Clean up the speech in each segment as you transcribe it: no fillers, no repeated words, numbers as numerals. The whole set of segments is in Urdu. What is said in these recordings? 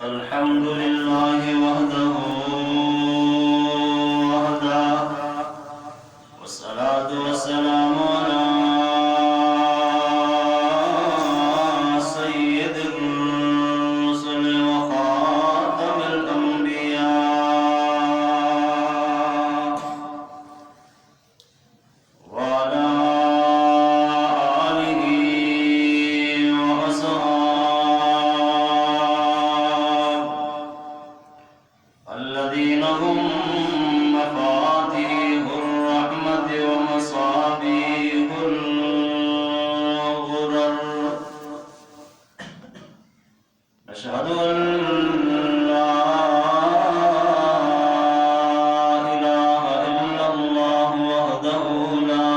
الحمد لله وحده والصلاة والسلام على سيد الرسل وخاتم الأنبياء وعلى آله وأصحابه الذين هم مفاتيح الرحمة ومصابيح الغرر أشهد أن لا إله إلا الله وحده لا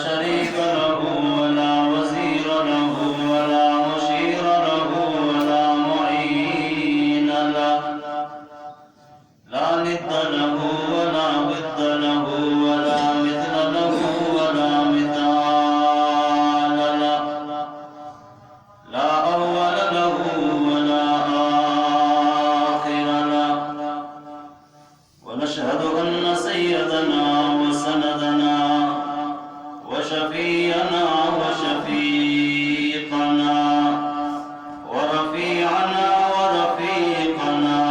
شريك له ولا وزير له ولا مشير له ولا معين له لا ند له ولا ضد له ولا مثل له ولا مثال له لا أول له ولا آخر له ونشهد أن سيدنا وسندنا وشفيعنا وشفيقنا ورفيعنا ورفيقنا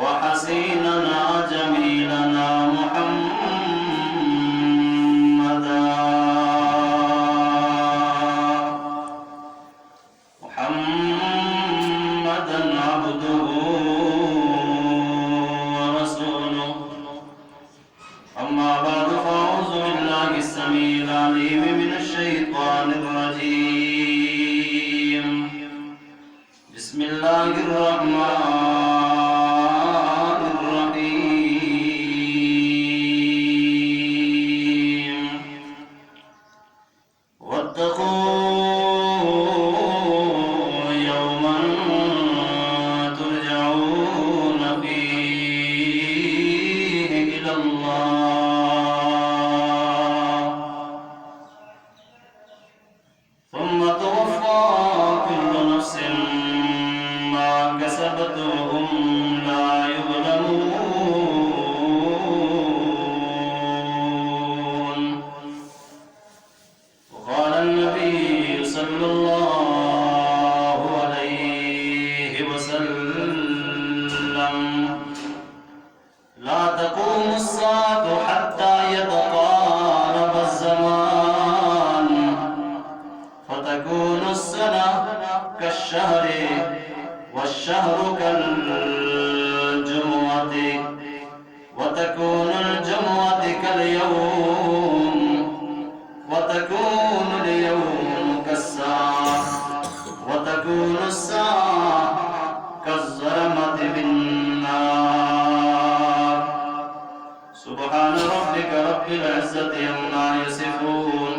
وحسيننا جميلنا محمدا عبده ورسوله أما بعد فأعوذ بالله السميع العليم من الشيطان الرجيم بسم الله الرحمن الرحيم واتقوا يوما ترجعون فيه إلى الله ثم توفى كل نفس ما كسبت وهم لا يظلمون وقال النبي صلى الله عليه وسلم لا تقوم الساعة حتى يتقارب الزمان فتكون السنة كالشهر والشهر كالجمعة وتكون الجمعة كاليوم وتكون اليوم كالساعة وتكون الساعة كالظلمة بالنار سبحان ربك رب العزة عما يصفون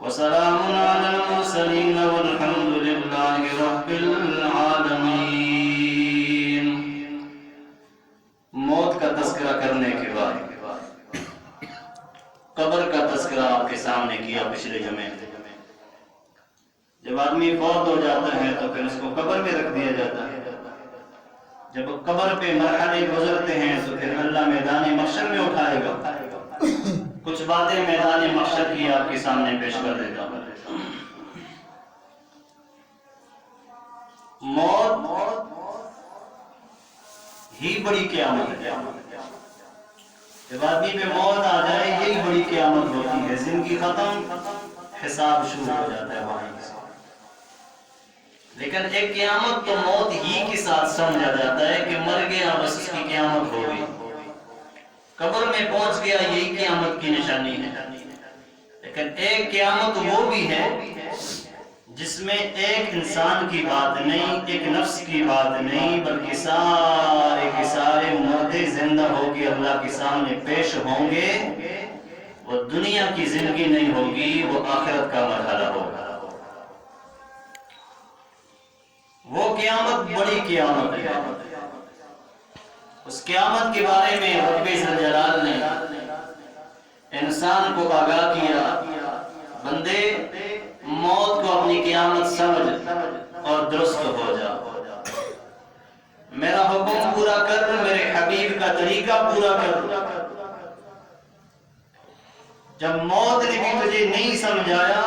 وسلام على المرسلين والحمد لله رب العالمين. موت کا تذکرہ کرنے کے بعد قبر کا تذکرہ آپ کے سامنے کیا پچھلے جمعے. جب آدمی فوت ہو جاتا ہے تو پھر اس کو قبر میں رکھ دیا جاتا ہے. جب قبر پہ مرحلے گزرتے ہیں تو پھر اللہ میدان محشر میں اٹھائے گا. کچھ باتیں میدان محشر کی آپ کے سامنے پیش کر دیتا ہوں. موت ہی بڑی قیامت ہے. جب آدمی پہ موت آ جائے یہی بڑی قیامت ہوتی ہے. زندگی ختم، حساب شروع ہو جاتا ہے وہاں سے. لیکن ایک قیامت تو موت ہی کے ساتھ سمجھا جاتا ہے کہ مر گیا بس اس کی قیامت ہو گئی. قبر میں پہنچ گیا یہی قیامت کی نشانی ہے. لیکن ایک قیامت وہ بھی ہے جس میں ایک انسان کی بات نہیں، ایک نفس کی بات نہیں، بلکہ سارے کے سارے مردے زندہ ہو کے اللہ کے سامنے پیش ہوں گے. وہ دنیا کی زندگی نہیں ہوگی، وہ آخرت کا مرحلہ ہوگا. قیامت بڑی قیامت ہے۔ اس قیامت کے بارے میں رب ذوالجلال نے انسان کو آگاہ کیا، بندے موت کو اپنی قیامت سمجھ اور درست ہو جا، میرا حکم پورا کر، میرے حبیب کا طریقہ پورا کر۔ جب موت نے بھی تجھے نہیں سمجھایا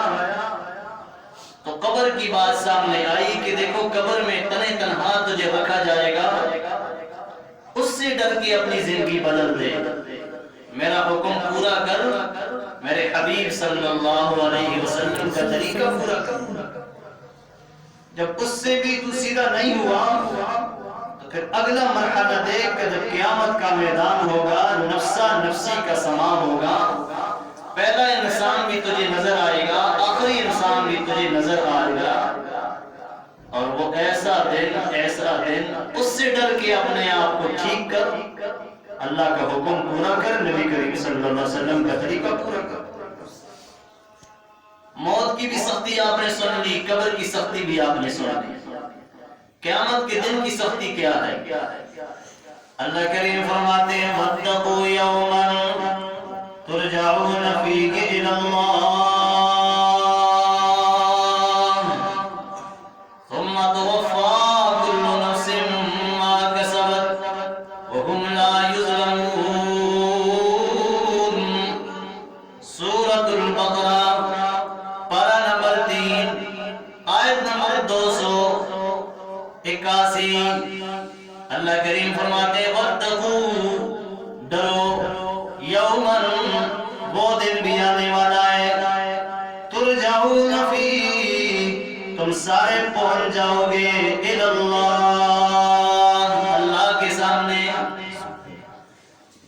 تو قبر کی بات سامنے آئی کہ دیکھو قبر میں تنے تنہا تجھے رکھا جائے گا، اس سے ڈر کے اپنی زندگی بدل دے، میرا حکم پورا کر، میرے حبیب صلی اللہ علیہ وسلم کا طریقہ پورا کر۔ جب اس سے بھی تو سیدھا نہیں ہوا تو پھر اگلا مرحلہ دیکھ کہ جب قیامت کا میدان ہوگا، نفسا نفسی کا سما ہوگا، پہلا انسان بھی تجھے نظر آئے گا، آخری انسان بھی تجھے نظر آئے گا، اور وہ ایسا دن اس سے ڈر کے اپنے آپ کو ٹھیک کر، اللہ کا حکم پورا کر، نبی کریم صلی اللہ علیہ وسلم کا طریقہ پورا کر۔ موت کی بھی سختی آپ نے سن لی، قبر کی سختی بھی آپ نے سن لی، قیامت کے دن کی سختی کیا ہے؟ اللہ کریم فرماتے ہیں وَاتَّقُوا يَوْمًا تُرْجَعُونَ فِيهِ إِلَى اللَّهِ ثُمَّ تُوَفَّى كُلُّ نَفْسٍ مَا كَسَبَتْ وَهُمْ لَا يُظْلَمُونَ۔ سورۃ البقرہ پارہ نمبر 3 آیت نمبر 281۔ اللہ کریم فرماتے ہیں وَاتَّقُوا، ڈرو، یوماً، وہ دن بھی آنے والا ہے، ترجعون فیہ، تم سارے پہنچ جاؤ گے، الی اللہ، اللہ کے سامنے۔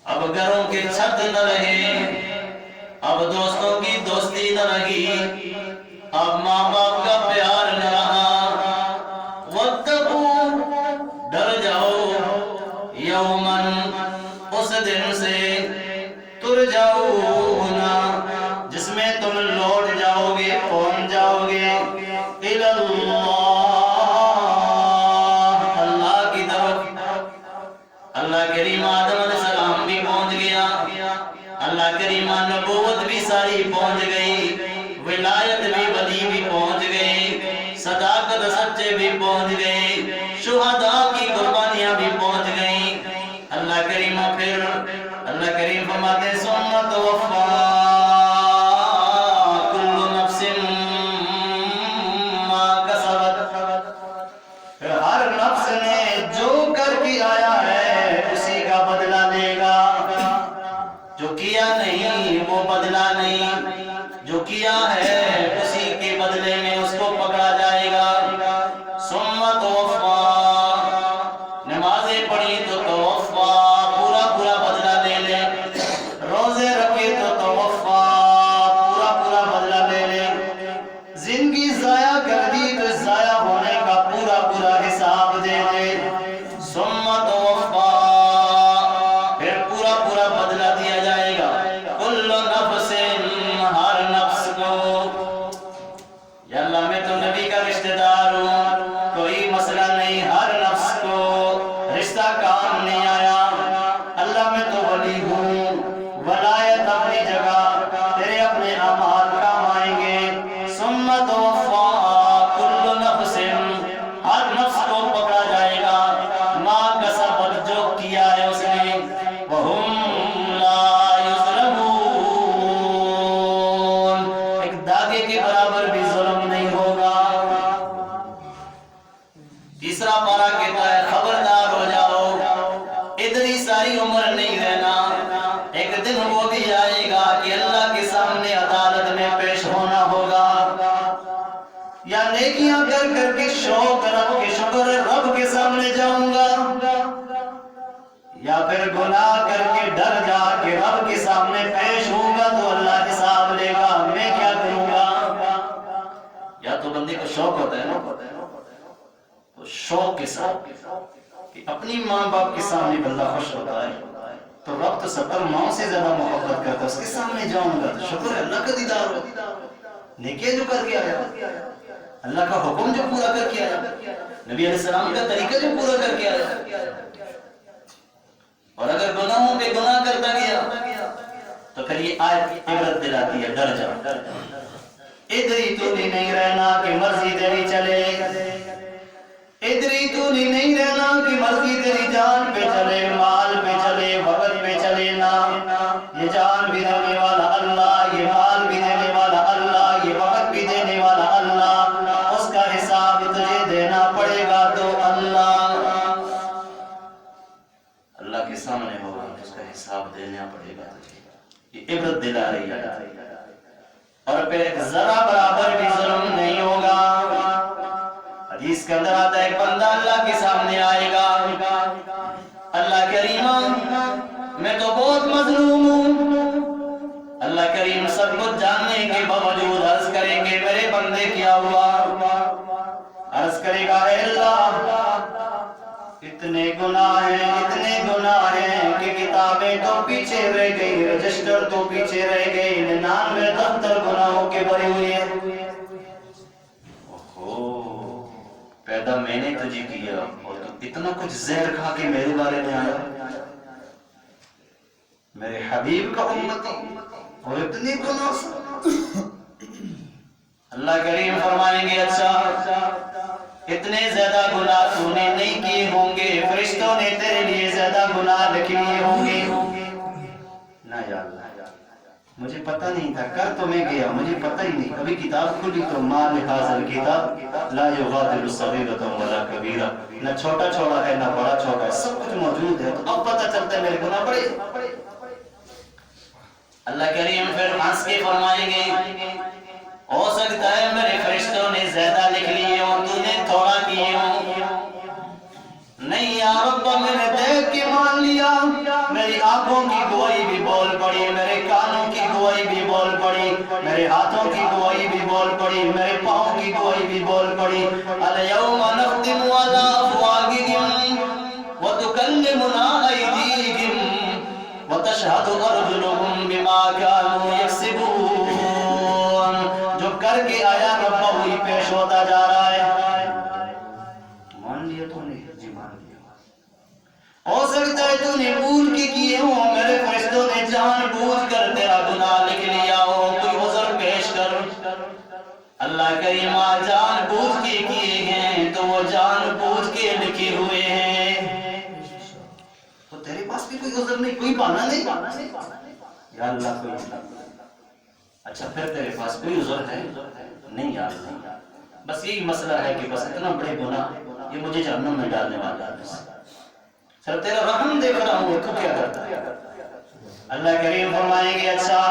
اب گھروں کے چھت نہ رہے، اب دوستوں کی دوستی نہ رہی، اب ماں باپ کا پیار نہ رہا۔ وَاتَّقُوا، ڈر جاؤ، یوماً، اس دن سے، ترجعون، جس میں تم لوٹ جاؤ گے، پہنچ جاؤ گے، الی اللہ، اللہ کی طرف۔ اللہ کریم آدم علیہ السلام بھی پہنچ گیا، اللہ کریم نبوت بھی ساری پہنچ گئی، ولایت بھی ولی بھی پہنچ گئی، صداقت سچے بھی پہنچ گئے، شہداء کی قربانیاں بھی پہنچ گئیں۔ اللہ کریم پھر اللہ کریم فرماتے ہیں ثم توفی کل نفس ما کسبت، پھر ہر نفس نے جو کر کے آیا ہے اسی کا بدلہ لے گا، جو کیا نہیں وہ بدلہ نہیں، جو کیا ہے اسی کے بدلے میں اس کو پکڑا جائے گا۔ ثم توفی، نمازیں پڑھی تو توفی، پورا پورا بدلہ لے لے، روزے رکھے تو توفی، پورا پورا بدلہ لے لے، زندگی ضائع کر دی تو ضائع ہونے کا پورا پورا حساب دے دے۔ ثم توفی، پھر پورا پورا بدلہ دیا جائے گا، کل نفس، ہر نفس کو۔ یا اللہ میں تو نبی کا رشتہ دار ہوں، کوئی مسئلہ نہیں، ہر نفس کو رشتہ کام نہیں آیا، اللہ میں تو ولی ہوں، ولایت اپنی جگہ، تیرے اپنے اعمال کام آئیں گے۔ ثم توفی کل نفس، ہر نفس کو پکڑا جائے گا، ما کسبت، جو کیا ہے اس نے، وہم لا یظلمون، ایک داغے کے برابر بھی ظلم نہیں ہوگا۔ تیسرا پارہ کہتا ہے خبردار ہو جاؤ، ادھر ہی ساری عمر نہیں رہنا، ایک دن وہ بھی آئے گا کہ اللہ کے سامنے عدالت میں پیش ہونا ہوگا، یا نیکیاں کر کر کے شوق رب کے شکر رب کے سامنے جاؤں گا، یا پھر گناہ کر کے ڈر جا کے رب کے سامنے پیش ہوں گا تو اللہ حساب لے گا، میں کیا کروں گا۔ یا تو بندے کو شوق ہوتا ہے نا، تو شوق کے ساتھ کہ اپنی ماں باپ کے سامنے بندہ خوش ہوتا ہے تو رب تو 70 ماں سے زیادہ محبت کرتا ہے، اس کے سامنے جاؤں گا تو شکر ہے اللہ کا دیدار ہو، نیکیاں جو کر کے آیا، اللہ کا حکم جو پورا کر کے آیا، نبی علیہ السلام کا طریقہ جو پورا کر کے آیا، اور اگر گناہوں پہ گناہ کرتا گیا تو پھر یہ آیت عبرت دلاتی ہے، ڈر جا، ادھر ہی تو نہیں رہنا کہ مرضی تیری چلے، ادھر ہی تو نہیں رہنا کہ مرضی تیری جان پہ چلے، مال پہ چلے، وقت پہ چلے نا، یہ جان بھی دینے والا اللہ، یہ مال بھی دینے والا اللہ، یہ وقت بھی دینے والا اللہ، اس کا حساب تجھے دینا پڑے گا تو اللہ کے سامنے ہوگا، اس کا حساب دینا پڑے گا تجھے، یہ عبرت دلا رہی ہے۔ اور پھر ذرا برابر بھی ظلم نہیں ہوگا۔ حدیث کے اندر آتا ہے ایک بندہ اللہ کے سامنے آئے گا، اللہ کریم میں تو بہت مظلوم ہوں، اللہ کریم سب کچھ جاننے کے باوجود عرض کریں گے میرے بندے کیا ہوا، عرض کرے گا اے اللہ اتنے گناہ ہیں کہ کتابیں تو پیچھے رہ گئی، رجسٹر تو پیچھے رہ گئی، 99 دفتر گناہوں کے بھرے ہوئے ہیں۔ پیدا میں نے تجھے کیا اور تو اتنا کچھ زہر کھا کے میرے بارے میں آیا، میرے حبیب کا امتی اور اتنی گناہ۔ اللہ کریم فرمائیں گے اچھا اتنے زیادہ گناہ تو نے نہیں کیے ہوں گے، فرشتوں نے تیرے لیے زیادہ گناہ لکھ لیے ہوں گے۔ نہ یا اللہ مجھے پتہ نہیں تھا، کر تو میں گیا مجھے پتہ ہی نہیں، ابھی کتاب کھلی تو ما لحاظ الکتاب لا یغادر صغیرۃ ولا کبیرہ، نہ چھوٹا چھوڑا ہے نہ بڑا چھوٹا ہے، سب کچھ موجود ہے، تو اب پتہ چلتا ہے میرے گناہ بڑے۔ اللہ کریم پھر ہنس کے فرمائیں گے ہو سکتا ہے میرے فرشتوں نے زیادہ لکھ لیے ہوں تو نے تھوڑا کیے ہوں، نہیں یا رب میں نے دیکھ کے مان لیا، میری آنکھوں کی گواہی بھی بول پڑی، میرے کانوں کی گواہی بھی بول پڑی، میرے ہاتھوں کی گواہی بھی بول پڑی، میرے پاؤں کی گواہی بھی بول پڑی۔ الیوم نختم علی افواہہم وتکلمنا ایدیہم وتشہد ارجلہم بما کانوا یکسبون، جو کر کے آیا رب وہی پیش ہوتا جا رہا ہے۔ مان لیا تو نے؟ جی مان لیا۔ ہو سکتا ہے تو نے بھول کے کیے ہو، میرے فرشتوں نے جان بوجھ کر تیرا گناہ لکھ لیا ہو، کوئی عذر پیش کر۔ اللہ کریم جان بوجھ کے کیے ہیں تو وہ جان بوجھ کے لکھے ہوئے ہیں، تو تیرے پاس بھی کوئی عذر نہیں، کوئی بہانہ نہیں یا اللہ کوئی نہیں۔ اچھا پھر تیرے پاس کوئی عذر ہے؟ نہیں یا اللہ، بس یہی مسئلہ ہے کہ بس اتنا بڑے گناہ یہ مجھے جہنم میں ڈالنے والا ہے، سر تیرا رحم دیکھ رہا ہوں تو کیا کرتا ہے؟ اللہ کریم فرمائیں گے اچھا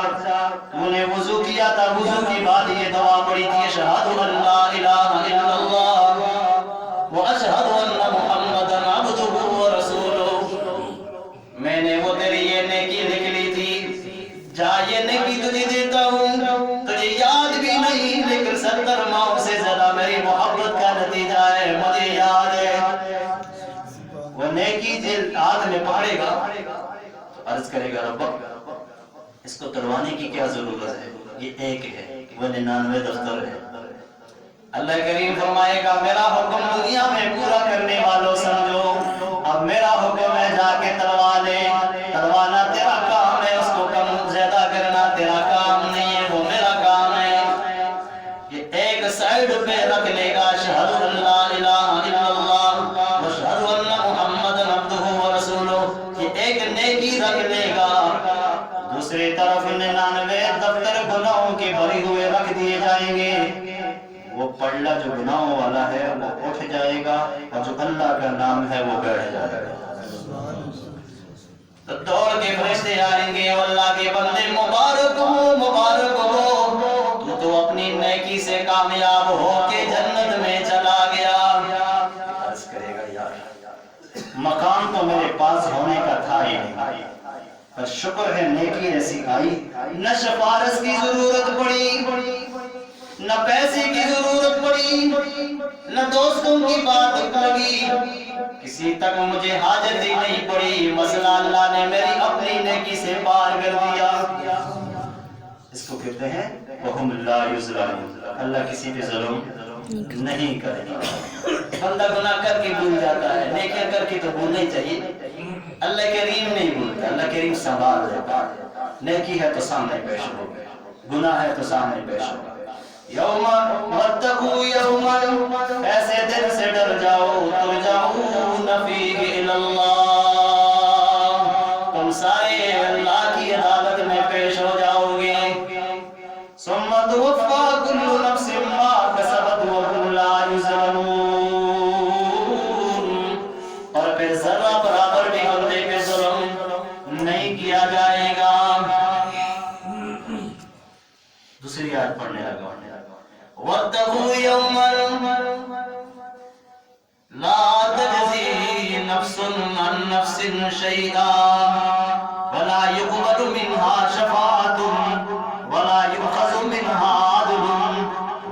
تو نے وضو کیا تھا، وضو کی بعد یہ دعا پڑھی تھی اشہد ان لا الہ الا اللہ واشہد ان محمدا عبدہ ورسولہ، میں نے وہ تیری یہ نیکی لکھ لی تھی، جا یہ نیکی تجھے دیتا ہوں، تجھے یاد بھی نہیں لیکن 70 ماہوں سے زیادہ میری محبت کا نتیجہ ہے، مجھے یاد ہے۔ وہ نیکی دل ہاتھ میں پکڑے گا تو عرض کرے گا رب اس کو تڑوانے کی کیا ضرورت ہے، یہ ایک ہے، وہ 99 دفتر ہے۔ اللہ کریم فرمائے گا میرا حکم دنیا میں پورا کرنے والوں سمجھو، اب میرا حکم ہے جا کے تڑوا لے، تڑوانا تیرا کام ہے، اس کو کم زیادہ کرنا تیرا کام نہیں ہے، وہ میرا کام ہے۔ یہ ایک سائیڈ پہ رکھ لے گا اشہد ان لا الہ الا اللہ واشہد ان محمدا عبدہ ورسولہ، یہ ایک نیکی رکھ لے گا، دوسری طرف 99 دفتر گناہوں کے بھرے ہوئے رکھ دیے جائیں گے، وہ پڑلا جو گناہوں والا ہے وہ اٹھ جائے گا اور جو اللہ کا نام ہے وہ بیٹھ جائے گا۔ تو دوڑ کے فرشتے آئیں گے اور اللہ کے بندے مبارک ہو مبارک ہو، تو اپنی نیکی سے کامیاب ہو کے جنت میں چلا گیا۔ عرض کرے گا یار مقام تو میرے پاس ہونے کا تھا ہی نہیں، پر شکر ہے نیکی ایسی آئی، نہ سفارش کی ضرورت پڑی، نہ پیسے کی ضرورت پڑی، نہ دوستوں کی بات لگی، کسی تک مجھے حاجت ہی نہیں پڑی، مسئلہ اللہ نے میری اپنی نیکی سے پار کر دیا۔ اس کو کہتے ہیں وَهُمْ لَا يُظْلَمُونَ، اللہ کسی پہ ظلم نہیں کرے گا۔ بندہ گناہ کر کے بھول جاتا ہے، نیکیاں کر کے تو بھولنا ہی چاہیے۔ اللہ کریم نہیں بھولتا، اللہ کریم سنبھال لیتا ہے۔ نیکی ہے تو سامنے پیش ہوگا، گناہ ہے تو سامنے پیش ہوگا۔ یوم واتقوا یوما، ایسے دن سے ڈر جاؤ، ترجعون فیہ الی اللہ، تم سارے اللہ کی عدالت میں پیش ہو جاؤ گے۔ ثم توفی کل نفس ما کسبت وهم لا یظلمون، اور پھر ذرہ برابر بھی بندے پہ ظلم نہیں کیا جائے گا۔ دوسری آیت پڑھنے لگا، واتقوا یوما لا تجزی نفس عن نفس شیئا ولا يقبل منها شفاعة ولا يؤخذ منها عدل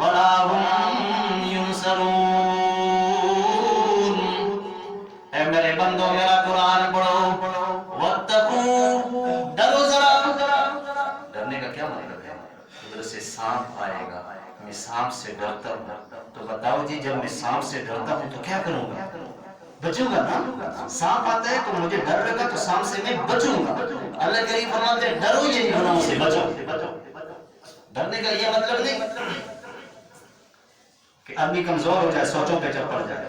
ولا هم ينصرون۔ اے میرے بندو میرا قرآن پڑھو، واتقوا، ڈرو ذرا۔ ڈرنے کا کیا مطلب ہے؟ ادھر سے سانپ آئے گا، میں سانپ سے ڈرتا ہوں، تو بتاؤ جی جب میں سانپ سے ڈرتا ہوں تو کیا کروں گا؟ بچوں گا نا۔ سانپ آتا ہے تو مجھے ڈر لگا تو سانپ سے میں بچوں گا۔ اللہ کریم فرماتے ہیں ڈرو یہ گناہوں سے بچو۔ ڈرنے کا یہ مطلب نہیں کہ آدمی کمزور ہو جائے، سوچوں پہ چڑھ پڑ جائے،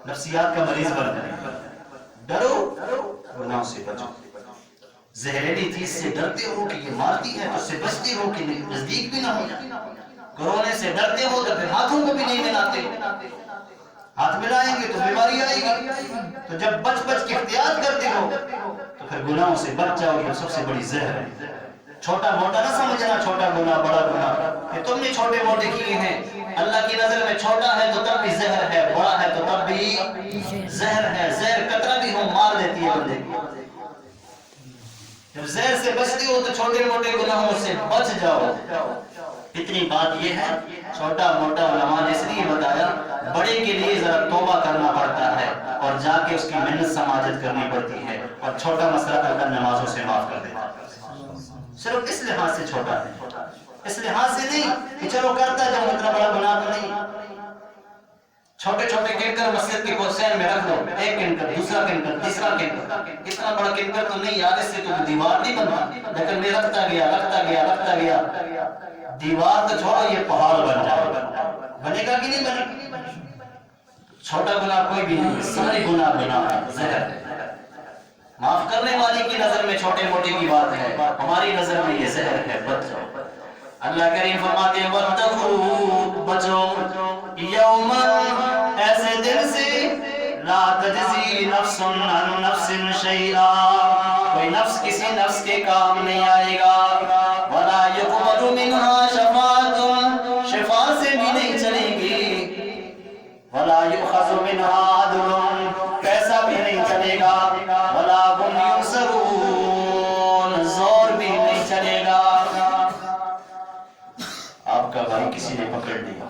نفسیات کا مریض بن جائے۔ ڈرو گناہوں سے بچو۔ زہریلی چیز سے ڈرتے ہو کہ یہ مارتی ہے تو اس سے بچتے ہو کہ نزدیک بھی نہ ہو جائے۔ کورونے سے ڈرتے ہو تو پھر ہاتھوں کو بھی نہیں ملاتے، ہاتھ ملائیں گے تو بیماری آئے گی۔ تو جب بچ کے احتیاط کرتے ہو تو پھر گناہوں سے بچ جاؤ گے۔ سب سے بڑی زہر ہے۔ چھوٹا موٹا نہ سمجھنا، چھوٹا گناہ بڑا گناہ کہ تم نے چھوٹے موٹے کیے ہیں، اللہ کی نظر میں چھوٹا ہے تو تب بھی زہر ہے، بڑا ہے تو تب بھی زہر ہے۔ زہر قطرہ بھی ہو مار دیتی ہے بندے کو۔ جب زہر سے بچتے ہو تو چھوٹے موٹے گناہوں سے بچ جاؤ۔ اتنی بات یہ ہے، چھوٹا موٹا علماء نے اس لیے بتایا، بڑے کے لیے ذرا توبہ کرنا پڑتا ہے اور جا کے اس کی منت سماجت کرنی پڑتی ہے، اور چھوٹا مسئلہ اللہ نمازوں سے معاف کر دیتا ہے۔ صرف اس لحاظ سے چھوٹا ہے، اس لحاظ سے نہیں کہ چلو کرتا جب اتنا بڑا گناہ تو نہیں۔ چھوٹے چھوٹے کنکر مسجد کے کوسین میں رکھ دو، ایک کنکر، دوسرا کنکر، تیسرا کنکر، اتنا بڑا کنکر تو نہیں یار، اس سے تو دیوار نہیں بنتا، لیکن میں رکھتا گیا، دیوار تو چھوڑو یہ پہاڑ بن جائے گا۔ بنے گا کہ نہیں بنے گا؟ چھوٹا گناہ کوئی بھی نہیں، سارے گناہ ہے، زہر ہے۔ معاف کرنے والی کی نظر میں چھوٹے موٹے کی بات ہے، ہماری نظر میں یہ زہر ہے، بچ جاؤ۔ اللہ کریم فرماتے ہیں واتقوا، بچو، یوما، ایسے دن سے لا تجزی نفس عن نفس شیئا، کوئی نفس کسی نفس کے کام نہیں آئے گا، ولا یقبل منها شفاعۃ، شفاعت سے بھی نہیں چلے گی، ولا یؤخذ منها عدل، پیسہ بھی نہیں چلے گا، ولا هم ينصرون، زور بھی نہیں چلے گا۔ آپ کا بھائی کسی نے پکڑ لیا،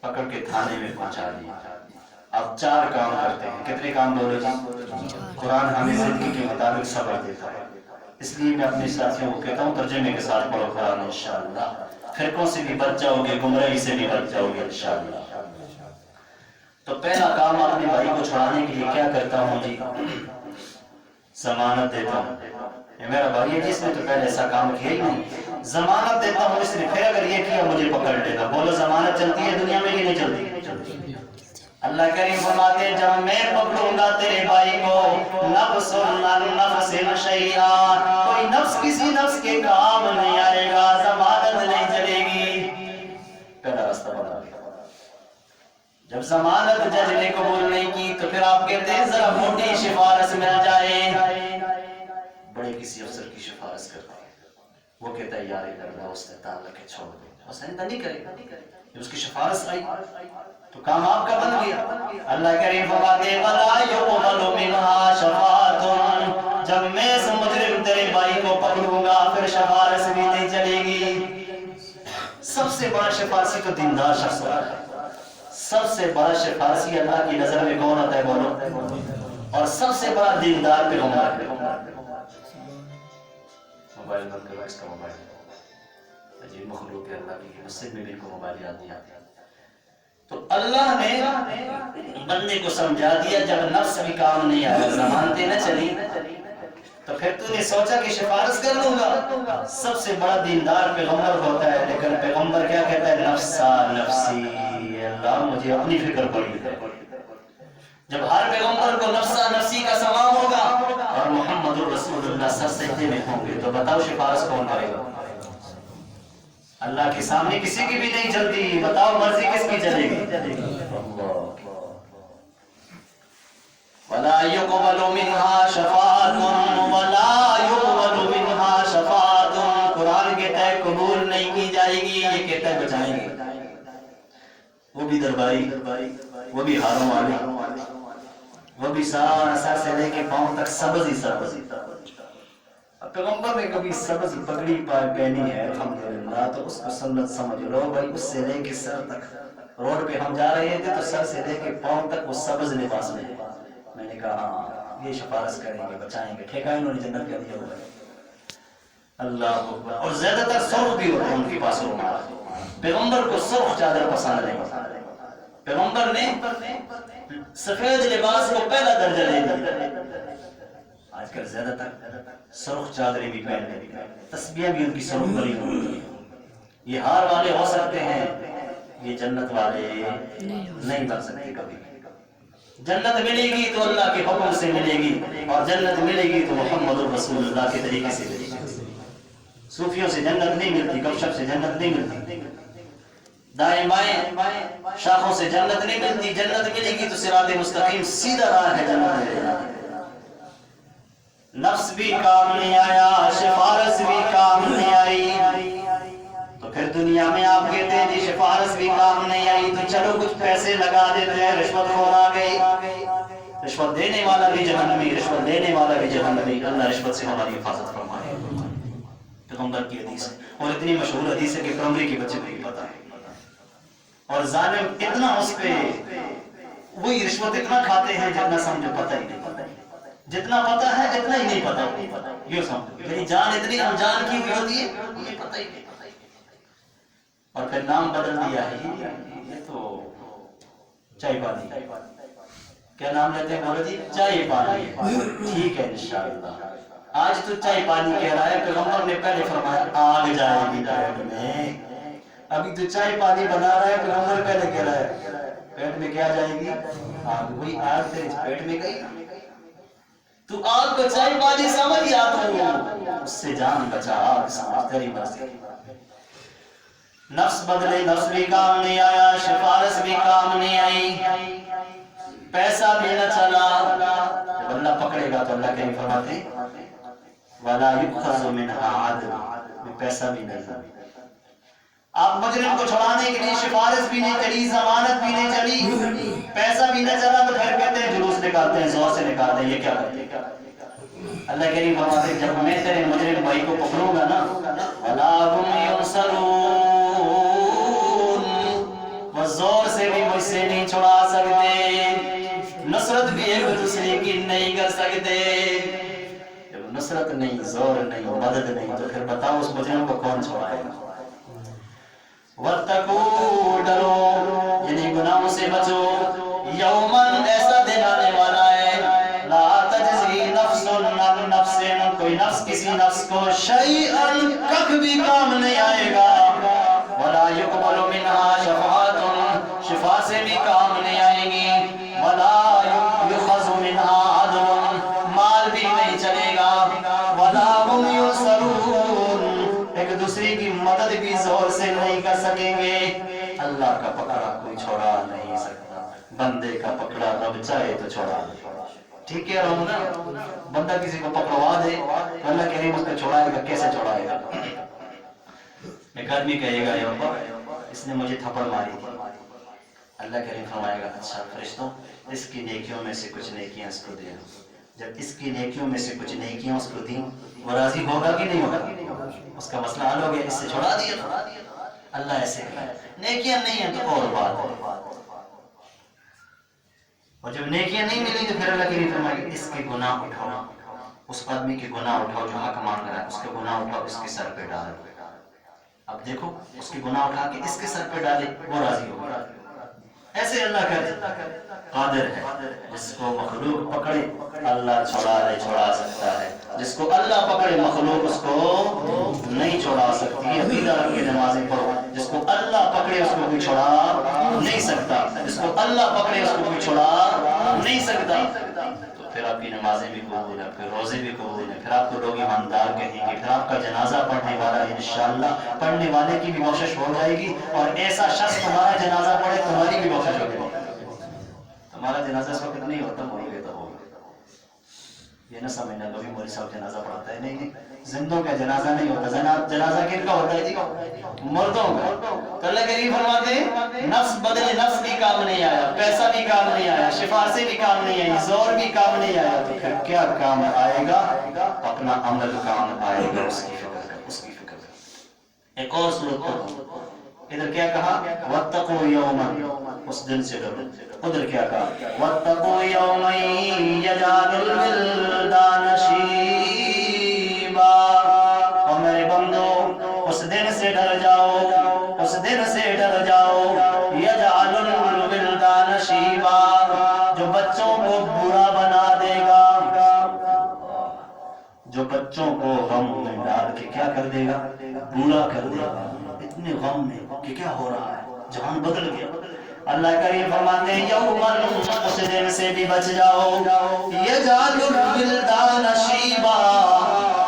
پکڑ کے تھانے میں پہنچا دیا، آپ 4 کام کرتے ہیں، کتنے کام بولے جی؟ قرآن ہمیں زندگی کے مطابق صبر دیتا ہے، اس لیے میں اپنے ساتھیوں کو کہتا ہوں ترجمے کے ساتھ پڑھو قرآن انشاءاللہ، فرقوں سے بھی بچ جاؤ گے، گمراہی سے بھی بچ جاؤ گے انشاءاللہ۔ تو پہلا کام اپنے بھائی کو چھڑانے کے لیے کیا کرتا ہوں جی؟ ضمانت دیتا ہوں۔ یہ میرا بھائی ہے جس نے تو پہلے ایسا کام کیا ہی نہیں، ضمانت دیتا ہوں اس نے، پھر اگر یہ کیا مجھے پکڑ لے گا۔ بولو ضمانت چلتی ہے دنیا میں کہ نہیں چلتی؟ اللہ کریم فرماتے ہیں جب میں پکڑوں گا تیرے بھائی کو، نفس عن نفس شیئا، کوئی نفس کسی نفس کے کام نہیں آئے گا، ضمانت نہیں چلے گی۔ پہلا راستہ بتا دیا۔ جب ضمانت جج نے قبول نہیں کی تو پھر آپ کہتے ہیں ذرا موٹی سفارش مل جائے، بڑے کسی افسر کی سفارش کرتے ہیں، وہ کہتا ہے یار ادھر دوست ہے تعلق ہے چھوڑ دو، بس ایسا نہیں کرے گا۔ جب اس کی سفارش آئی تو کام آپ کا بن گیا۔ اللہ کریم فرماتے ہیں وَلَا يُقْبَلُ مِنْهَا شَفَاعَةٌ، جب میں اس مجرم تیرے بھائی کو پکڑوں گا پھر سفارش بھی نہیں چلے گی۔ سب سے بڑا سفارشی تو دیندار شخص ہوتا ہے، سب سے بڑا سفارشی اللہ کی نظر میں کون ہوتا ہے بولو؟ اور سب سے بڑا دیندار پیغمبر ہے۔ موبائل بند کرو، اس کا موبائل عجیب مخلوق ہے اللہ کی، مسجد میں بھی ان کو موبائل یاد نہیں آتی۔ تو اللہ نے بندے کو سمجھا دیا جب نفس بھی کام نہیں آیا، ضمانتیں نہ چلی، تو پھر تو نے سوچا کہ سفارش کر لوں گا۔ سب سے بڑا دیندار پیغمبر ہوتا ہے، لیکن پیغمبر کیا کہتا ہے؟ نفسا نفسی، اللہ مجھے اپنی فکر پڑی ہے۔ جب ہر پیغمبر کو نفسا نفسی کا سما ہوگا اور محمد رسول اللہ سر سجدے میں ہوں گے، تو بتاؤ سفارش کون کرے گا؟ اللہ کے سامنے کسی کی بھی نہیں چلتی، بتاؤ مرضی کس کی چلے گی؟ وَلَا يُقْبَلُ مِنْهَا شَفَاعَةٌ وَلَا يُقْبَلُ مِنْهَا شَفَاعَةٌ، قرآن کہتا ہے قبول نہیں کی جائے گی، یہ کہتا ہے بچائیں گے۔ وہ بھی درباری، وہ بھی ہاروں والے، وہ بھی سارا سر سے لے کے پاؤں تک سبز ہی سبز۔ پیغمبر نے کبھی سبز پگڑی پہنی ہے الحمدللہ، تو اس کو سنت سمجھ لو بھائی، اس سے لے کے سر تک۔ روڈ پہ ہم جا رہے تھے تو سر سے لے کے پاؤں تک وہ سبز لباس میں، میں نے کہا ہاں یہ سفارش کریں گے، بچائیں گے، ٹھیکہ انہوں نے جنت کا دیا ہوا ہے۔ اللہ اکبر۔ اور زیادہ تر سرخ بھی ہوتے ہیں ان کے پاس رومال، پیغمبر کو سرخ چادر پسند نہیں، پیغمبر نے سفید لباس کو پہلا درجہ دے دیا۔ آج کل زیادہ تر سرخ چادریں بھی پہن لیتے ہیں، تسبیحیں بھی ان کی سرخ بری ہوتی ہیں۔ یہ ہار والے ہو سکتے ہیں، یہ جنت والے نہیں بن سکتے کبھی۔ جنت ملے گی تو اللہ کے حکم سے ملے گی، اور جنت ملے گی تو محمد رسول اللہ کے طریقے سے ملے گی۔ صوفیوں سے جنت نہیں ملتی، گپ شپ سے جنت نہیں ملتی، دائیں بائیں شاخوں سے جنت نہیں ملتی۔ جنت ملے گی تو صراط مستقیم سیدھا راہ ہے، جنت ملے گی۔ نفس بھی کام نہیں آیا، سفارش بھی کام نہیں آئی، تو پھر دنیا میں آپ کہتے ہیں جی سفارش بھی کام نہیں آئی، تو چلو کچھ پیسے لگا دیتے ہیں، رشوت خور آ گئی، رشوت دینے والا بھی جہنمی، رشوت دینے والا بھی جہنمی۔ اللہ رشوت سے ہماری حفاظت فرمائے۔ پیغمبر کی حدیث ہے، اور اتنی مشہور حدیث ہے کہ پرائمری کے بچے کو بھی پتا ہے، اور ظالم اتنا اس پہ، وہی رشوت اتنا کھاتے ہیں جتنا سمجھو پتہ ہی نہیں، جتنا پتہ ہے اتنا ہی نہیں پتہ، یہ سمجھو میری جان اتنی انجان کی ہوئی ہوتی ہے، یہ پتہ ہی نہیں، اور پھر نام بدل دیا ہے، یہ تو چائے پانی، کیا نام لیتے ہیں بولو جی؟ چائے پانی، ٹھیک ہے انشاءاللہ، آج تو چائے پانی کہہ رہا ہے، پیغمبر نے پہلے فرمایا آگ جائے گی پیٹ میں، ابھی تو چائے پانی بنا رہا ہے، پیغمبر پہلے کہہ رہا ہے پیٹ میں کیا جائے گی؟ آگ۔ وہی آگ تیرے پیٹ میں گئی، تو آگ کو چائے پانی سمجھ یا تو اس سے جان بچا، آگ سمجھ، تیری مرضی۔ نفس بدلے، نفس بھی کام نہیں آیا، سفارش بھی کام نہیں آئی، پیسہ بھی نہ چلا۔ جب اللہ پکڑے گا تو اللہ کریم فرماتے ہیں وَلَا يُؤْخَذُ مِنْهَا عَدْلٌ، پیسہ بھی نہیں۔ آپ مجرم کو چھڑانے کے لیے سفارش بھی نہیں چلی، ضمانت بھی نہیں چلی، پیسہ بھی نہ چلا، تو پھر کہتے ہیں جلوس نکالتے ہیں، زور سے نکالتے ہیں، یہ کیا کرتے ہیں؟ اللہ کریم فرماتے ہیں جب میں تیرے مجرم بھائی کو پکڑوں گا نا، وَلَا هُمْ يُنصَرُونَ، وہ زور سے بھی مجھ سے نہیں چھڑا سکتے، نصرت بھی ایک دوسرے کی نہیں کر سکتے۔ جب نصرت نہیں، زور نہیں، مدد نہیں، تو پھر بتاؤ اس مجرم کو کون چھڑائے گا؟ وَاتَّقُوا، ڈرو، یعنی گناہوں سے بچو، یوماً ایسا دن آنے والا ہے، لا تجزی نفس عن نفس، کوئی نفس کسی نفس کو شیئاً کبھی بھی کام نہیں آئے گا، وَلَا يُقْبَلُ مِنْهَا شَفَاعَةٌ، شفاعت سے بھی کام نہیں آئے گی، وَلَا يُؤْخَذُ مِنْهَا عَدْلٌ، مال بھی نہیں چلے گا، وَلَا هُمْ يُنصَرُونَ، ایک دوسرے کی مدد بھی زور سے نہیں کر سکیں گے۔ اللہ کا پکڑا کوئی چھوڑا نہیں سکتا، بندے کا پکڑا رب چاہے تو چھوڑا دے، ٹھیک ہے رہو نا؟ بندہ کسی کو پکڑوا دے تو اللہ کریم اس کو چھوڑائے گا، کیسے چھوڑائے گا؟ ایک آدمی کہے گا یا اللہ اس نے مجھے تھپڑ ماری تھی، اللہ کریم فرمائے گا اچھا فرشتوں اس کی نیکیوں میں سے کچھ نیکیاں اس کو دے، جب اس کی نیکیوں میں سے کچھ نیکیاں اس کو دیں، وہ راضی ہوگا کہ نہیں ہوگا؟ اس کا مسئلہ حل ہو گیا، اس سے چھوڑا دیا۔ اللہ ایسے کرے، نیکیاں نہیں ہیں تو اور بات ہے، اور جب نیکیاں نہیں ملیں تو پھر اللہ کریم فرمائے گا اس کے گناہ اٹھاؤ، اس آدمی کے گناہ اٹھاؤ جو حق مانگ رہا ہے، اس کے گناہ اٹھاؤ، اس کے سر پہ ڈالو۔ اب دیکھو اس کے گناہ اٹھا کے اس کے سر پہ ڈالے، وہ راضی ہوگا، ایسے اللہ قادر ہے، جس کو مخلوق پکڑے اللہ چھڑا سکتا ہے، جس کو اللہ پکڑے مخلوق اس کو نہیں چھڑا سکتی۔ عقیدہ رکھ کے نمازیں پڑھو، جس کو اللہ پکڑے اس کو کوئی چھڑا نہیں سکتا، جس کو اللہ پکڑے اس کو کوئی چھڑا نہیں سکتا۔ تو پھر آپ کی نمازیں بھی قبول ہیں، پھر روزے بھی قبول ہیں، پھر آپ کو لوگ ایماندار کہیں گے، پھر آپ کا جنازہ پڑھنے والا انشاءاللہ پڑھنے والے کی بھی بخشش ہو جائے گی، اور ایسا شخص تمہارا جنازہ پڑھے تمہاری بھی بخشش ہو جائے گی۔ ہمارا جنازہ اس وقت نہیں ہوتا، مر گئے تو ہوگا، یہ نہ سمجھنا کبھی مولوی صاحب جنازہ پڑھاتا ہے، نہیں، زندوں کا جنازہ نہیں ہوتا۔ جنازہ کن کا ہوتا ہے جی؟ مردوں کا۔ تو اللہ کریم فرماتے ہیں نفس بدلے نفس بھی کام نہیں آیا، پیسہ بھی کام نہیں آیا، شفاعتیں بھی کام نہیں آئی، زور بھی کام نہیں آیا، تو پھر کیا کام آئے گا؟ اپنا عمل کام آئے گا، اس کی فکر کر، اس کی فکر کر۔ ایک اور صورت پڑھو، ادھر کیا کہا؟ وَاتَّقُوا يَوْمًا، اس دن سے ڈرو۔ ادھر کیا کہا؟ وَاتَّقُوا يَوْمًا يَجْعَلُ الْوِلْدَانَ شِيبًا، اور میرے بندو اس دن سے ڈر جاؤ، اس دن سے ڈر جاؤ، يَجْعَلُ الْوِلْدَانَ شِيبًا، جو بچوں کو برا بنا دے گا، جو بچوں کو غم میں ڈال کے کیا کر دے گا؟ برا کر دے گا، اتنے غم میں کہ کیا ہو رہا ہے، جہان بدل گیا۔ اللہ کریم فرماتے ہیں یومن، اس دن سے بھی بچ جاؤ، یجعل الولدان شیبا،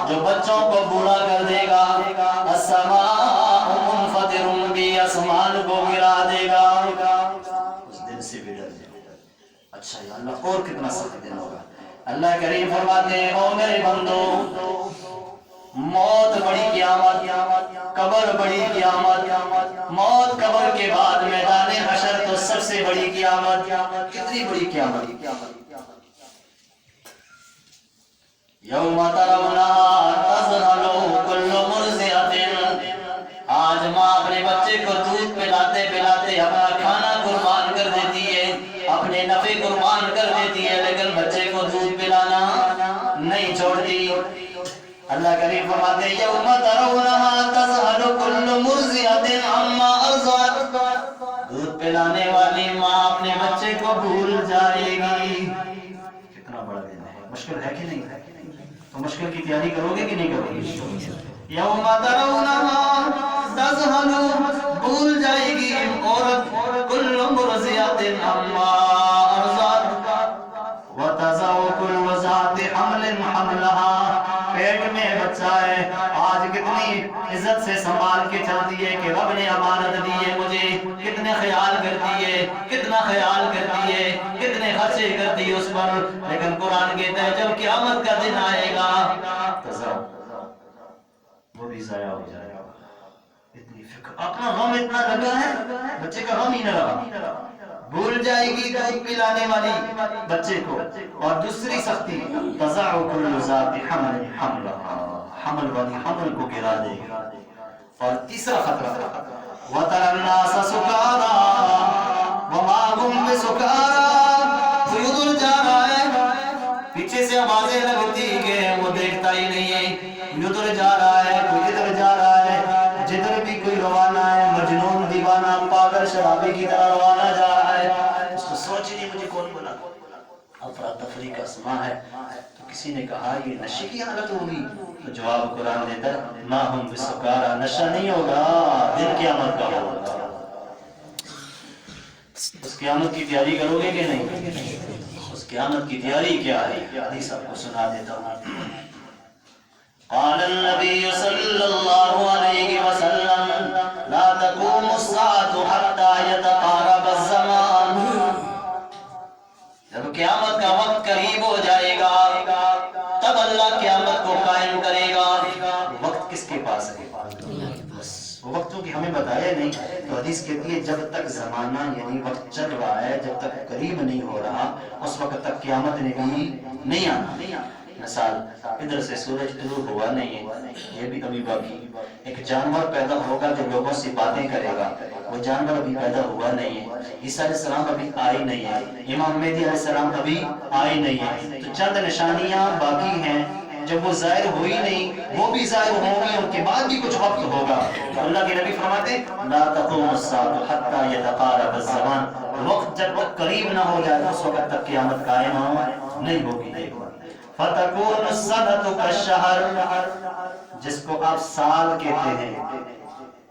جو بچوں کو برا کر دے گا، السماء منفطر بھی، آسمان کو گرا دے گا، اس دن سے بھی ڈر جاؤ۔ اچھا یا اللہ، اور کتنا سخت دن ہوگا۔ اللہ کریم فرماتے ہیں او میرے بندو، موت بڑی قیامت، قبر بڑی قیامت، موت قبر کے بعد میدان حشر تو سب سے بڑی قیامت۔ کتنی بڑی قیامت؟ یوم ترونها تذہل کل مرضعۃ، آج ماں اپنے بچے کو دودھ پلاتے پلاتے اپنا کھانا قربان کر دیتی ہے، اپنے نفع قربان کر دیتی ہے، لیکن بچے کو دودھ پلانا نہیں چھوڑتی۔ اللہ کریم فرماتے ہیں یوم ترونها تذہل کل مرضعۃ عما ارضعت، دودھ پلانے والی ماں اپنے بچے کو بھول جائے گی۔ کتنا بڑا دن ہے، مشکل ہے کہ نہیں؟ تو مشکل کی تیاری کرو گے کہ نہیں کرو گے؟ یوم ترونها تذہل، بھول جائے گی عورت کل مرضعۃ عما ارضعت، وتضع کل ذات حمل حملها، پیٹ میں بچہ ہے، آج کتنی عزت سے سنبھال کے چلتی ہے کہ رب نے امانت دی ہے مجھے، کتنے خیال کرتی ہے، کتنا خیال کرتی ہے، کتنے خرچے کرتی ہے اس پر، لیکن قرآن کہتا ہے جب قیامت کا دن آئے گا وہ بھی ضائع ہو جائے گا۔ اتنی فکر، اپنا غم اتنا لگا ہے، بچے کا غم ہی نہ رہا، بھول جائے گی دودھ پلانے والی بچے کو۔ اور دوسری سختی، تضع کل ذات حمل حملها، حمل والی حمل کو گرا دے گی۔ اور تیسرا خطرہ، وَتَرَى النَّاسَ سُكَارَىٰ وَمَا هُم بِسُكَارَىٰ، کوئی ادھر جا رہا ہے، پیچھے سے آوازیں لگتی کہ وہ دیکھتا ہی نہیں ہے، کوئی ادھر جا رہا ہے، کوئی ادھر جا رہا ہے، جدھر بھی کوئی روانہ ہے، مجنون دیوانہ پاگل شرابی کی طرح روانہ جا رہا ہے، اس کو سوچ ہی نہیں مجھے کون بولا۔ افراتفری کا اسما ہے، تو کسی نے کہا یہ نشے کی حالت ہوگی، تو جواب قرآن دیتا ہے ما ہم بسکارا، نشہ نہیں ہوگا، دن قیامت کا ہوگا۔ اس قیامت کی تیاری کرو گے کہ نہیں؟ اس قیامت کی تیاری کیا ہے، حدیث آپ کو سنا دیتا ہوں۔ قال النبی صلی اللہ علیہ وسلم لا تقوم الساعة حتى يتقارب الزمان، جب قیامت کا وقت قریب ہو جائے گا تب اللہ قیامت کو قائم کرے گا۔ وقت کس کے پاس ہے؟ بس وہ وقت جو کہ ہمیں بتایا نہیں، تو حدیث کہتی ہے جب تک زمانہ یعنی وقت چل رہا ہے، جب تک قریب نہیں ہو رہا، اس وقت تک قیامت نے بھی نہیں آنا۔ مثال، ادھر سے سورج طلوع ہوا نہیں ہے، یہ بھی ابھی باقی۔ ایک جانور پیدا ہوگا جو لوگوں سے باتیں کرے گا، وہ جانور ابھی پیدا ہوا نہیں ہے۔ عیسیٰ علیہ السلام ابھی آئے نہیں ہے، امام مہدی علیہ السلام ابھی آئے نہیں ہے، تو چند نشانیاں باقی ہیں، جب وہ ظاہر ہوئی نہیں وہ بھی ظاہر ہوں گی، ان کے بعد بھی کچھ وقت ہوگا۔ اللہ کے نبی فرماتے لا تقوم الساعة حتى يتقارب الزمان، وقت وقت جب تک قریب نہ ہو جائے اس وقت تک قیامت قائم نہیں ہوگی. فَتَكُونُ السَّنَةُ كَالشَّهْرِ، جس کو آپ سال کہتے ہیں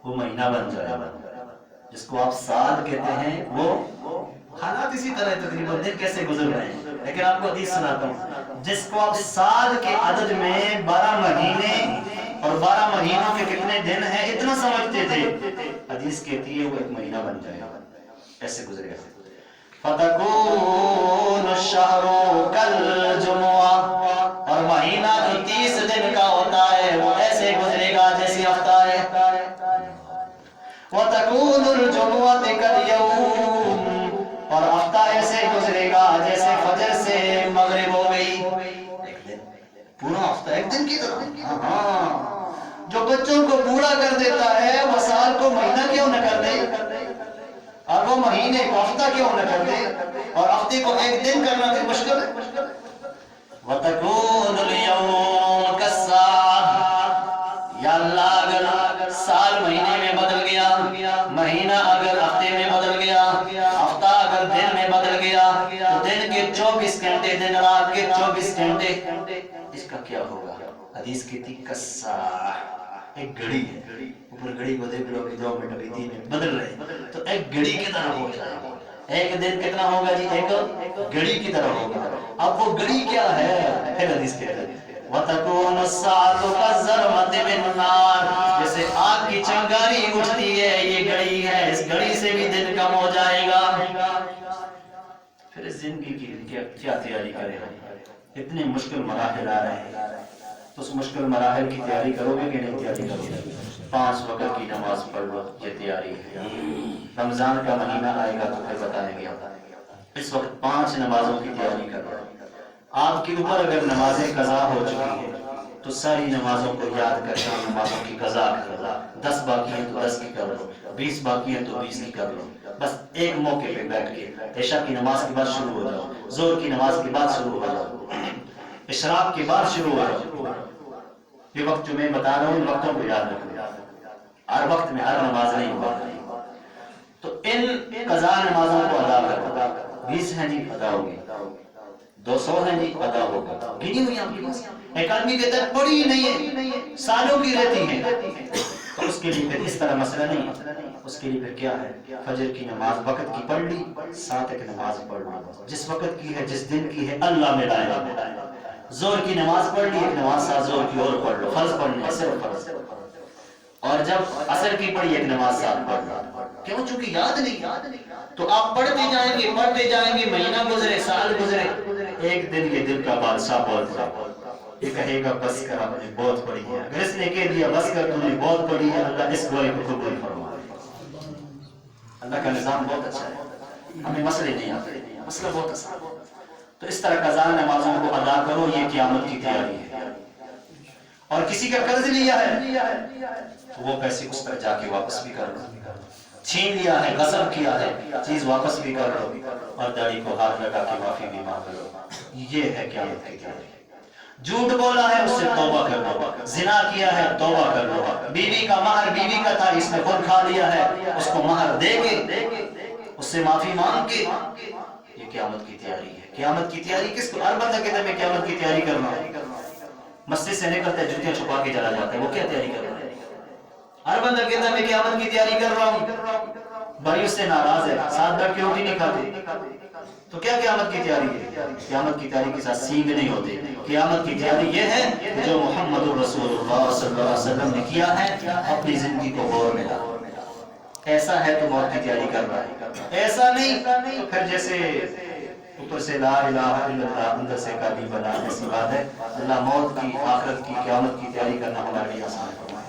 وہ مہینہ بن جائے گا. جس کو آپ سال کہتے ہیں وہ حالات اسی طرح تقریباً دن کیسے گزر رہے ہیں، لیکن آپ کو حدیث سناتا ہوں. جس کو آپ سال کے عدد میں 12 مہینے اور 12 مہینوں کے کتنے دن ہیں اتنا سمجھتے تھے، حدیث کہتی ہے وہ ایک مہینہ بن جائے گا، ایسے گزرے گا. فَتَكُونُ الشَّهْرُ كَالْجُمُعَةِ، اور مہینہ جو 30 دن کا ہوتا ہے وہ ایسے گزرے گا جیسے ہفتہ ہے. وَتَكُونُ الْجُمُعَةُ كَالْيَوْمِ، اور ہفتہ ایسے گزرے گا جیسے فجر سے مغرب ہو گئی. ایک دن پورا ہفتہ ایک دن کی طرح. ہاں جو بچوں کو بوڑھا کر دیتا ہے وہ سال کو مہینہ کیوں نہ کر دے، اور وہ مہینے کو ہفتہ کیوں نہ کر دے، اور ہفتے کو ایک دن کرنا تو مشکل ہے. وَتَكُونُ الْيَوْمُ كَالسَّاعَةِ، یا اللہ اگر سال مہینے میں بدل گیا، مہینہ اگر ہفتے میں بدل گیا، ہفتہ اگر دن میں بدل گیا، تو دن کے 24 گھنٹے، دن رات کے 24 گھنٹے، اس کا کیا ہوگا؟ حدیث کہتی کَالسَّاعَةِ، ایک گھڑی ہے، اوپر گھڑی کو دیکھ لو کہ 2 منٹ ابھی 3 منٹ بدل رہے ہیں، تو ایک گھڑی کی طرح ہو جائے گا. ایک دن کتنا ہوگا جی؟ ایک گھڑی کی طرح ہوگا. اب وہ گھڑی کیا ہے؟ پھر حدیث کہتے ہیں وَتَكُونُ السَّاعَةُ كَالزَّرْمَةِ بِالنَّارِ، جیسے آگ کی چنگاری اٹھتی ہے یہ گھڑی ہے، اس گھڑی سے بھی دن کم ہو جائے گا. پھر اس زندگی کی کیا تیاری کرے گا؟ اتنے مشکل مراحل آ رہے ہیں، تو اس مشکل مراحل کی تیاری کرو گے کہ نہیں تیاری کرو گے؟ 5 وقت کی نماز پڑھ لو، یہ تیاری ہے. رمضان کا مہینہ آئے گا تو پھر بتائیں گے. اس وقت 5 نمازوں کی تیاری کر رہے ہیں. آپ کے اوپر اگر نمازیں قضا ہو چکی ہیں تو ساری نمازوں کو یاد کر کے نمازوں کی قضا کر لو. 10 باقی ہیں تو 10 کی کر لو، 20 باقی ہیں تو 20 کی کر لو. بس ایک موقع پہ بیٹھ کے عشاء کی نماز کے بعد شروع ہو جاؤ، ظہر کی نماز کے بعد شروع ہو جاؤ، اشراق کے بعد شروع ہو جاؤ. یہ وقت جو میں بتا رہا ہوں ان وقتوں کو یاد رکھو. ہر وقت میں ہر نماز نہیں ہوا، تو ان قضا نمازوں کو ادا کرو. 20 ہیں جی ادا ہوگی، 200 ہیں جی ادا ہوگا، گنی ہوئی آپ کے پاس. ایک آدمی کہتا ہے پڑھی نہیں ہے، سالوں کی رہتی ہیں، تو اس کے لیے پھر اس طرح مسئلہ نہیں. اس کے لیے پھر کیا ہے؟ فجر کی نماز وقت کی پڑھ لی، 7 ایک نماز پڑھ لی، جس وقت کی ہے جس دن کی ہے اللہ میں لائے گا. ظہر کی نماز پڑھ لی، ایک نماز ساتھ ظہر کی اور پڑھ لو، فرض پڑھنے ہے صرف فرض. اور جب عصر کی پڑھی ایک نماز ساتھ پڑھ لو. کیوں؟ چونکہ یاد نہیں، تو آپ پڑھتے جائیں گے، مہینہ گزرے، سال گزرے، ایک دن یہ دل کا بادشاہ بولتا ہے، یہ کہے گا بس کر، آپ نے بہت پڑھی ہے. اگر اس نے کہہ دیا بس کر، تم نے بہت پڑھی ہے، اللہ اس گوئی کو قبول فرمائے. اللہ کا نظام بہت اچھا ہے، ہمیں مسئلے نہیں آتے، مسئلہ بہت آسان. تو اس طرح قضا نمازوں کو ادا کرو، یہ قیامت کی تیاری ہے. اور کسی کا قرض لیا ہے تو وہ پیسے اس پر جا کے واپس بھی کر لو. چھین لیا ہے، غصب کیا ہے، چیز واپس بھی کر لو، اور داڑھی کو ہاتھ لگا کے معافی بھی مانگ لو. یہ ہے قیامت کی تیاری. جھوٹ بولا ہے اس سے توبہ کر لو، زنا کیا ہے توبہ کر لو، بیوی کا مہر بیوی کا تھا اس نے خود کھا لیا ہے، اس کو مہر دے کے اس سے معافی مانگ کے، یہ قیامت کی تیاری ہے. قیامت کی تیاری کس کو؟ ہر بندہ کہتا ہے میں قیامت کی تیاری کر رہا ہوں، مسجد سے نکلتا ہے جوتیاں چھپا کے چلا جاتا ہے، وہ کیا تیاری کر رہا ہے؟ ہر بندہ کہتا ہے میں قیامت کی تیاری کر رہا ہوں، بھائی اس سے ناراض ہے، ساتھ بیٹھ کے روٹی نہیں کھاتے، تو کیا قیامت کی تیاری ہے؟ قیامت کی تیاری کے ساتھ سینگ نہیں ہوتے. قیامت کی تیاری یہ ہے کہ جو محمد رسول اللہ صلی اللہ علیہ وسلم نے کیا ہے اپنی زندگی کو غور میں لا. ایسا ہے تو موت کی تیاری کر رہا ہے، ایسا نہیں تو پھر جیسے اوپر سے لا الہ الا اللہ اندر سے قاضی بنا، ایسی بات ہے. اللہ موت کی، آخرت کی، قیامت کی تیاری کرنا ہمارے لیے آسان ہے.